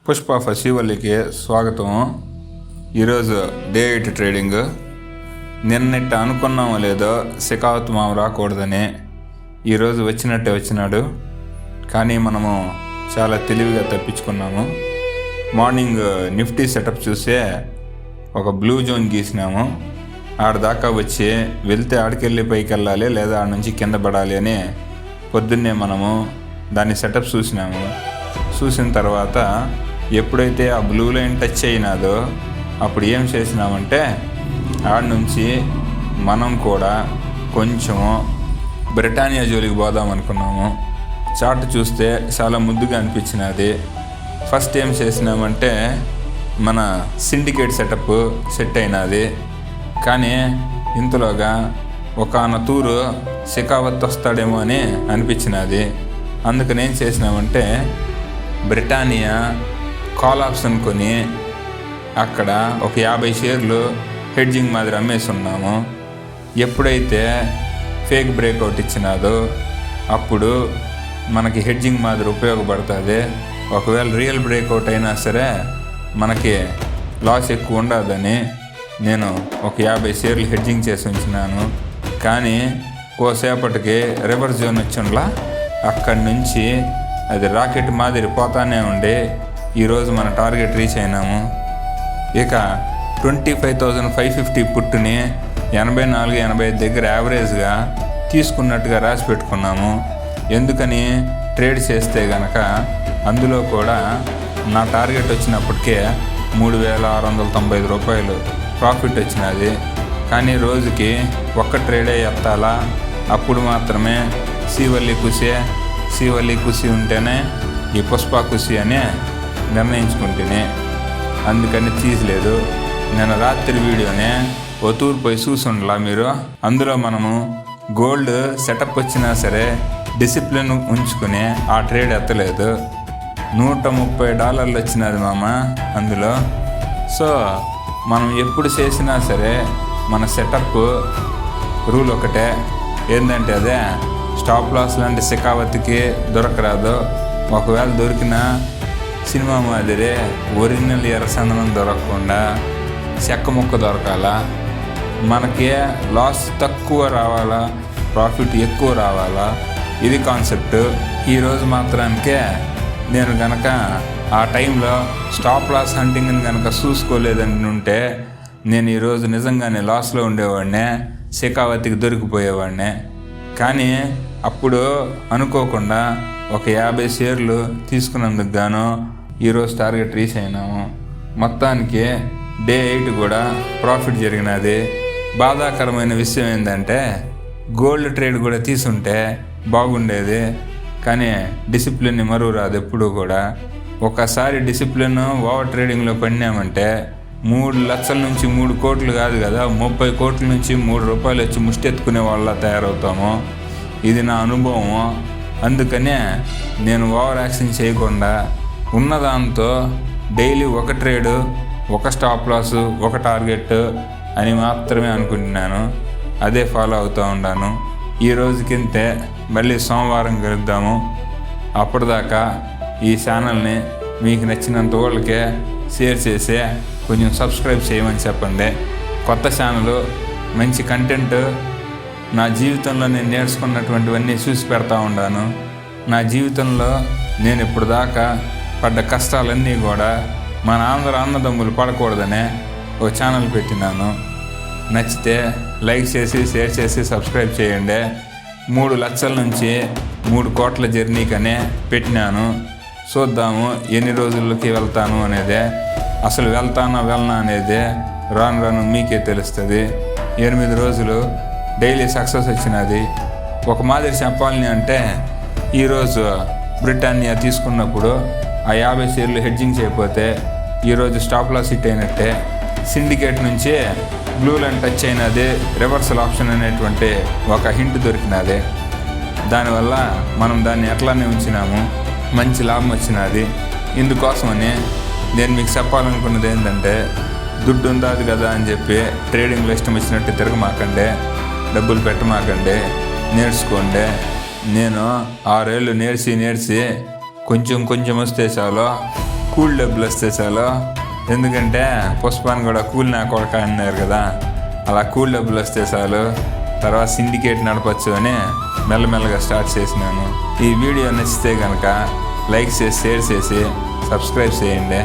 పుష్ప ఫసివల్లికి స్వాగతం. ఈరోజు day 8 trading. నిన్నట్టు అనుకున్నామో లేదో శిఖావత్ మామ రాకూడదని ఈరోజు వచ్చినట్టే వచ్చినాడు. కానీ మనము చాలా తెలివిగా తప్పించుకున్నాము. మార్నింగ్ నిఫ్టీ సెటప్ చూసే ఒక బ్లూ జోన్ గీసినాము. ఆడదాకా వచ్చి వెళ్తే ఆడికెళ్ళి పైకి వెళ్ళాలి లేదా ఆడ నుంచి కింద పడాలి అని పొద్దున్నే మనము దాన్ని సెటప్ చూసినాము. చూసిన తర్వాత ఎప్పుడైతే ఆ బ్లూ లైన్ టచ్ అయినాదో అప్పుడు ఏం చేసినామంటే ఆడ నుంచి మనం కూడా కొంచెం బ్రిటానియా జోలికి పోదాం అనుకున్నాము. చార్ట్ చూస్తే చాలా ముద్దుగా అనిపించినది. ఫస్ట్ ఏం చేసినామంటే మన సిండికేట్ సెటప్ సెట్ అయినది. కానీ ఇంతలోగా ఒక తూరు శిఖావత్ వస్తాడేమో అని అనిపించినది. అందుకని ఏం చేసినామంటే బ్రిటానియా కాల్ ఆప్షన్ కొని అక్కడ ఒక 50 షేర్లు హెడ్జింగ్ మాదిరి అమ్మేసి ఉన్నాము. ఎప్పుడైతే ఫేక్ బ్రేక్అవుట్ ఇచ్చినాదో అప్పుడు మనకి హెడ్జింగ్ మాదిరి ఉపయోగపడుతుంది. ఒకవేళ రియల్ బ్రేక్అవుట్ అయినా సరే మనకి లాస్ ఎక్కువ ఉండదని నేను ఒక 50 షేర్లు హెడ్జింగ్ చేసి ఉంచినాను. కానీ కోసేపటికి రివర్స్ జోన్ వచ్చిండ్లా అక్కడి నుంచి అది రాకెట్ మాదిరి పోతానే ఉండి ఈరోజు మన టార్గెట్ రీచ్ అయినాము. ఇక 25,550 పుట్టుని 84-85 దగ్గర యావరేజ్గా తీసుకున్నట్టుగా రాసి పెట్టుకున్నాము. ఎందుకని ట్రేడ్ చేస్తే గనక అందులో కూడా నా టార్గెట్ వచ్చినప్పటికే 3,695 రూపాయలు ప్రాఫిట్ వచ్చినది. కానీ రోజుకి ఒక్క ట్రేడే ఎత్తాలా, అప్పుడు మాత్రమే శ్రీవల్లి కుసి ఉంటేనే ఈ పుష్ప కుసి అని నిర్ణయించుకుంటేనే. అందుకని తీసలేదు. నేను రాత్రి వీడియోనే ఒతూరు పోయి చూసుండలా మీరు. అందులో మనము గోల్డ్ సెటప్ వచ్చినా సరే డిసిప్లిన్ ఉంచుకుని ఆ ట్రేడ్ ఎత్తలేదు. $130 వచ్చినది మామ అందులో. సో మనం ఎప్పుడు చేసినా సరే మన సెటప్ రూల్ ఒకటే, ఏంటంటే అదే స్టాప్ లాస్ లాంటి శిఖావత్కి దొరకరాదు. ఒకవేళ దొరికిన సినిమా మాదిరి ఒరిజినల్ ఎర్రసందనం దొరకకుండా చెక్క ముక్క దొరకాలా. మనకి లాస్ తక్కువ రావాలా, ప్రాఫిట్ ఎక్కువ రావాలా, ఇది కాన్సెప్ట్. ఈరోజు మాత్రానికే నేను గనక ఆ టైంలో స్టాప్ లాస్ హంటింగ్ని కనుక చూసుకోలేదని ఉంటే నేను ఈరోజు నిజంగానే లాస్లో ఉండేవాడినే, శిఖావతికి దొరికిపోయేవాడినే. కానీ అప్పుడు అనుకోకుండా ఒక 50 షేర్లు తీసుకున్నందుకు గాను ఈరోజు టార్గెట్ రీచ్ అయినాము. మొత్తానికి డే 8 కూడా ప్రాఫిట్ జరిగినది. బాధాకరమైన విషయం ఏంటంటే గోల్డ్ ట్రేడ్ కూడా తీసుంటే బాగుండేది. కానీ డిసిప్లిన్ని మరువు రాదు ఎప్పుడు కూడా. ఒకసారి డిసిప్లిన్ ఓవర్ ట్రేడింగ్లో పడినామంటే 3 లక్షల నుంచి 3 కోట్లు కాదు కదా, 30 కోట్ల నుంచి 3 రూపాయలు వచ్చి ముష్టెత్తుకునే వాళ్ళ తయారవుతాము. ఇది నా అనుభవం. అందుకనే నేను ఓవర్ యాక్షన్ చేయకుండా ఉన్నదాంతో డైలీ ఒక ట్రేడు, ఒక స్టాప్ లాస్, ఒక టార్గెట్ అని మాత్రమే అనుకుంటున్నాను. అదే ఫాలో అవుతూ ఉన్నాను. ఈ రోజుకింతే. మళ్ళీ సోమవారం కలుద్దాము. అప్పటిదాకా ఈ ఛానల్ని మీకు నచ్చినంత వాళ్ళకే షేర్ చేసి కొంచెం సబ్స్క్రైబ్ చేయమని చెప్పండి. కొత్త ఛానల్, మంచి కంటెంట్, నా జీవితంలో నేను నేర్చుకున్నటువంటివన్నీ చూసి పెడతా ఉన్నాను. నా జీవితంలో నేను ఇప్పుడు దాకా పడ్డ కష్టాలన్నీ కూడా మన అన్నదమ్ములు పడకూడదనే ఒక ఛానల్ పెట్టినాను. నచ్చితే లైక్ చేసి షేర్ చేసి సబ్స్క్రైబ్ చేయండి. 3 లక్షల నుంచి 3 కోట్ల జర్నీకనే పెట్టినాను. చూద్దాము ఎన్ని రోజులకి వెళ్తాను అనేదే. అసలు వెళ్ళనా అనేదే రాను మీకే తెలుస్తుంది. 8 రోజులు డైలీ సక్సెస్ వచ్చినది. ఒక మాదిరి చెప్పాలని అంటే ఈరోజు బ్రిటానియా తీసుకున్నప్పుడు ఆ 50 షేర్లు హెడ్జింగ్ చేయకపోతే ఈరోజు స్టాప్ లాస్ హిట్ అయినట్టే. సిండికేట్ నుంచి బ్లూ లైన్ టచ్ అయినది, రివర్సల్ ఆప్షన్ అనేటువంటి ఒక హింట్ దొరికినది. దానివల్ల మనం దాన్ని ఎట్లానే ఉంచినాము, మంచి లాభం వచ్చినది. ఇందుకోసమని నేను మీకు చెప్పాలనుకున్నది ఏంటంటే దుడ్డు ఉందాది కదా అని చెప్పి ట్రేడింగ్లో ఇష్టం వచ్చినట్టు తిరగమాకండి, డబ్బులు పెట్టమాకండి, నేర్చుకోండి. నేను 6 ఏళ్ళు నేర్చి కొంచెం వస్తే చాలు కూల్ డబ్బులు వస్తే చాలు. ఎందుకంటే పుష్పాన్ని కూడా కూల్ నా కొడక అన్నారు కదా, అలా కూల్ డబ్బులు వస్తే చాలు, తర్వాత సిండికేట్ నడపచ్చు అని మెల్లమెల్లగా స్టార్ట్ చేసినాను. ఈ వీడియో నచ్చితే కనుక లైక్ చేసి, షేర్ చేసి, సబ్స్క్రైబ్ చేయండి.